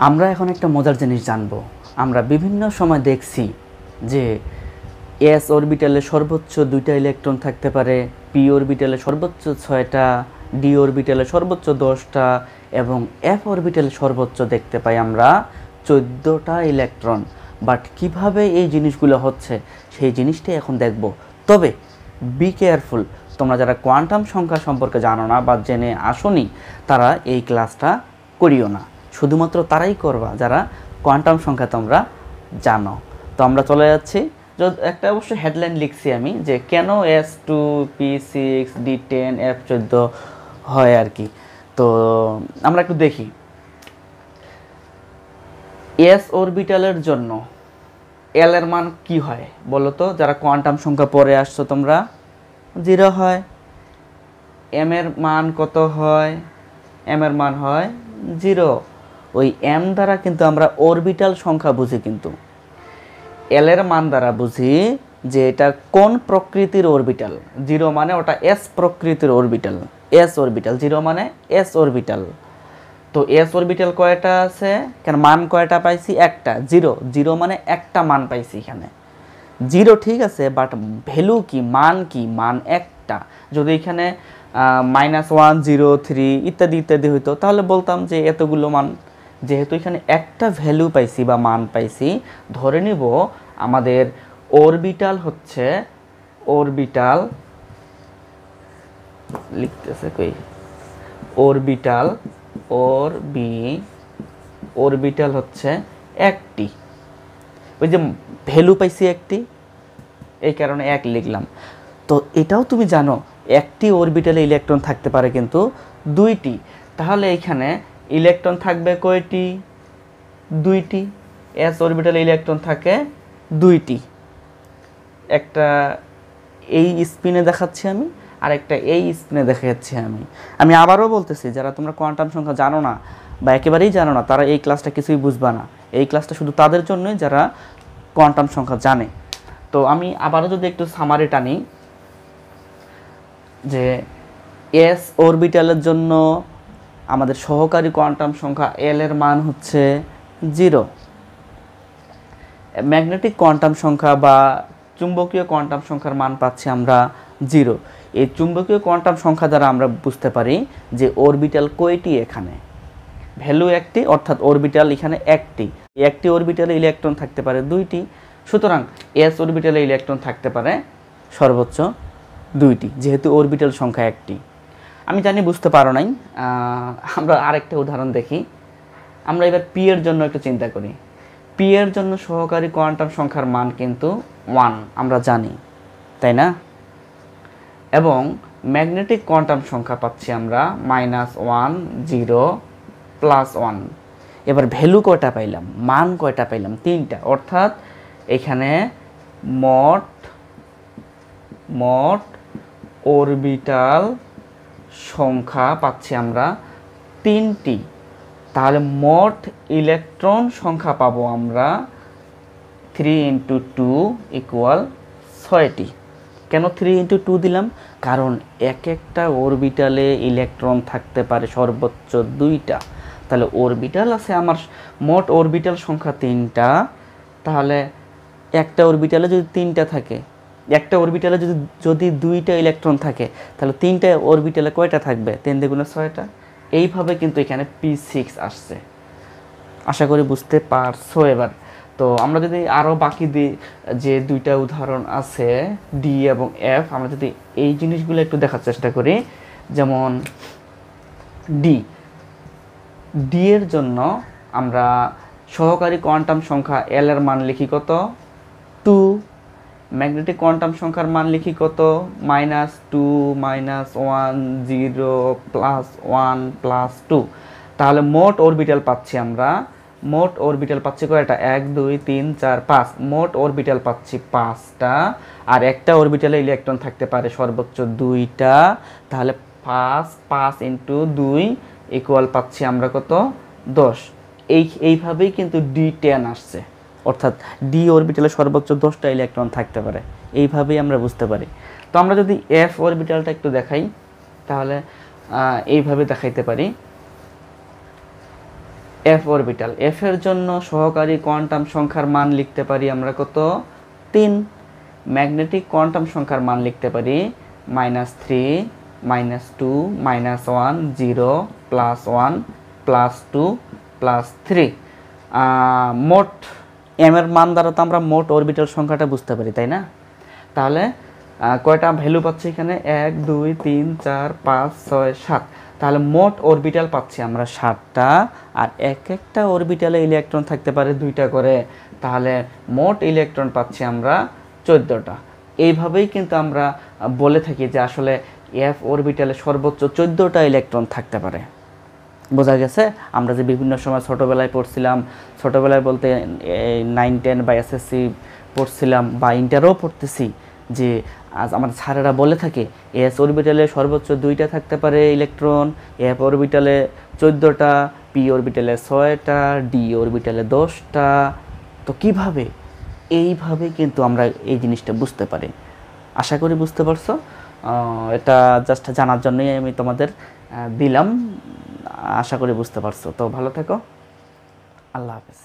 আমরা এখন একটা মজার জিনিস জানব। আমরা বিভিন্ন সময় দেখছি যে এস অরবিটালে সর্বোচ্চ 2টা ইলেকট্রন থাকতে পারে, পি অরবিটালে সর্বোচ্চ 6টা, ডি অরবিটালে সর্বোচ্চ 10টা এবং এফ অরবিটালে সর্বোচ্চ দেখতে পাই আমরা 14টা ইলেকট্রন। বাট কিভাবে এই জিনিসগুলো হচ্ছে সেই জিনিসটাই এখন দেখব। তবে বি কেয়ারফুল, তোমরা যারা কোয়ান্টাম সংখ্যা সম্পর্কে জানো না বা জেনে আসোনি তারা এই ক্লাসটা করিও না। শুধুমাত্র তারাই করবা যারা কোয়ান্টাম সংখ্যা তোমরা জানো। তো আমরা চলে যাচ্ছি, একটা অবশ্য হেডলাইন লিখছি আমি যে কেন S2 P6 D10 F14 হয় আর কি। তো আমরা একটু দেখি এস অরবিটালের জন্য এল এর মান কি হয় বলো তো, যারা কোয়ান্টাম সংখ্যা পড়ে আসছো তোমরা? 0 হয়। এম এর মান কত হয়? এম এর মান হয় 0। ওই এম দ্বারা কিন্তু আমরা অরবিটাল সংখ্যা বুঝি, কিন্তু এল এর মান দ্বারা বুঝি যে এটা কোন প্রকৃতির অরবিটাল। 0 মানে ওটা এস প্রকৃতির অরবিটাল, এস অরবিটাল। 0 মানে এস অরবিটাল। তো এস অরবিটাল কয়টা আছে? কেন মান কয়টা পাইছি? একটা। 0 মানে একটা মান পাইছি এখানে। 0 ঠিক আছে, বাট ভ্যালু কি, মান কি? মান একটা। যদি এখানে -1 0 3 ইত্যাদি ইত্যাদি হইতো তাহলে বলতাম যে এতগুলো মান। যেহেতু এখানে একটা ভ্যালু পাইছি বা মান পাইছি, ধরে নিব আমাদের অরবিটাল হচ্ছে, অরবিটাল লিখতেছে কই, অরবিটাল অরবিটাল হচ্ছে একটি। ওই যে ভ্যালু পাইছি একটি, এই কারণে 1 লিখলাম। তো এটাও তুমি জানো একটি অরবিটালে ইলেকট্রন থাকতে পারে কিন্তু 2টি। তাহলে এখানে ইলেকট্রন থাকবে কয়টি? 2টি। এস অরবিটালে ইলেকট্রন থাকে 2টি। একটা এই স্পিনে দেখাচ্ছি আমি, আর একটা এই স্পিনে দেখাচ্ছি আমি। আমি আবারও বলতেছি, যারা তোমরা কোয়ান্টাম সংখ্যা জানো না বা একেবারেই জানো না তারা এই ক্লাসটা কিছুই বুঝবা না। এই ক্লাসটা শুধু তাদের জন্যই যারা কোয়ান্টাম সংখ্যা জানে। তো আমি আবারও যদি একটু সামারি টানি যে এস অরবিটালের জন্য আমাদের সহকারী কোয়ান্টাম সংখ্যা এল এর মান হচ্ছে 0। ম্যাগনেটিক কোয়ান্টাম সংখ্যা বা চুম্বকীয় কোয়ান্টাম সংখ্যার মান পাচ্ছি আমরা 0। এই চুম্বকীয় কোয়ান্টাম সংখ্যা দ্বারা আমরা বুঝতে পারি যে অরবিটাল কয়টি এখানে। ভ্যালু একটি, অর্থাৎ অরবিটাল এখানে একটি অরবিটালে ইলেকট্রন থাকতে পারে 2টি। সুতরাং এস অরবিটালে ইলেকট্রন থাকতে পারে সর্বোচ্চ 2টি, যেহেতু অরবিটাল সংখ্যা একটি। আমি জানি বুঝতে পারো নাই। আমরা আরেকটা উদাহরণ দেখি। আমরা এবার পি এর জন্য একটু চিন্তা করি। পি এর জন্য সহকারী কোয়ান্টাম সংখ্যার মান কিন্তু 1, আমরা জানি, তাই না? এবং ম্যাগনেটিক কোয়ান্টাম সংখ্যা পাচ্ছি আমরা -1 0 +1। এবার ভ্যালু কয়টা পাইলাম, মান কয়টা পাইলাম? 3টা। অর্থাৎ এখানে মোট অরবিটাল সংখ্যা পাচ্ছি আমরা 3টি। তাহলে মোট ইলেকট্রন সংখ্যা পাবো আমরা 3 × 2 = 6টি। কেন 3 × 2 দিলাম? কারণ এক একটা অরবিটালে ইলেকট্রন থাকতে পারে সর্বোচ্চ 2টা। তাহলে অরবিটাল আছে আমার, মোট অরবিটাল সংখ্যা 3টা। তাহলে একটা অরবিটালে যদি 3টা থাকে, একটা অরবিটালে যদি 2টা ইলেকট্রন থাকে, তাহলে 3টা অরবিটালে কয়টা থাকবে? 3 × 2 = 6টা। এইভাবে কিন্তু এখানে P6 আসছে। আশা করি বুঝতে পারছো এবার। তো আমরা যদি আরও বাকি যে 2টা উদাহরণ আছে ডি এবং এফ, আমরা যদি এই জিনিসগুলো একটু দেখার চেষ্টা করি। যেমন ডি এর জন্য আমরা সহকারী কোয়ান্টাম সংখ্যা এল এর মান লিখি কত? 2। ম্যাগনেটিক কোয়ান্টাম সংখ্যার মান লিখি কত? -2 -1 0 +1 +2। তাহলে মোট অরবিটাল পাচ্ছি আমরা, মোট অরবিটাল পাচ্ছি কয়টা? 1 2 3 4 5। মোট অরবিটাল পাচ্ছি 5টা। আর একটা অরবিটালে ইলেকট্রন থাকতে পারে সর্বোচ্চ 2টা। তাহলে 5 × 2 = পাচ্ছি আমরা কত? 10। এইভাবেই কিন্তু D10 আসছে। অর্থাৎ ডি অরবিটালে সর্বোচ্চ 10টা ইলেকট্রন থাকতে পারে। এইভাবেই আমরা বুঝতে পারি। তো আমরা যদি এফ অরবিটালটা একটু দেখাই তাহলে এইভাবে দেখাইতে পারি। এফ অরবিটাল, এফ এর জন্য সহকারী কোয়ান্টাম সংখ্যার মান লিখতে পারি আমরা কত, 3। ম্যাগনেটিক কোয়ান্টাম সংখ্যার মান লিখতে পারি -3, -2, -1, 0, +1, +2, +3। মোট এম এর মান দ্বারা তো আমরা মোট অরবিটাল সংখ্যাটা বুঝতে পারি, তাই না? তাহলে কয়টা ভ্যালু পাচ্ছি এখানে, 1 2 3 4 5 6 7। তাহলে মোট অরবিটাল পাচ্ছি আমরা 7টা, আর এক একটা অরবিটালে ইলেকট্রন থাকতে পারে 2টা করে। তাহলে মোট ইলেকট্রন পাচ্ছি আমরা 14টা। এইভাবেই কিন্তু আমরা বলে থাকি যে আসলে এফ অরবিটালে সর্বোচ্চ 14টা ইলেকট্রন থাকতে পারে। বোঝা গেছে? আমরা যে বিভিন্ন সময় ছোটোবেলায় পড়ছিলাম, ছোটোবেলায় বলতে 9 10 বা এসএসসি পড়ছিলাম বা ইন্টারও পড়তেছি, যে আজ আমাদের স্যারেরা বলে থাকে এস অরবিটালে সর্বোচ্চ 2টা থাকতে পারে ইলেকট্রন, এফ অরবিটালে 14টা, পি অরবিটালে 6টা, ডি অরবিটালে 10টা। তো কিভাবে? এইভাবে কিন্তু আমরা এই জিনিসটা বুঝতে পারি। আশা করি বুঝতে পারছো। এটা জাস্ট জানার জন্যই আমি তোমাদের দিলাম। আশা করি বুঝতে পারছো। তো ভালো থেকো, আল্লাহ হাফেজ।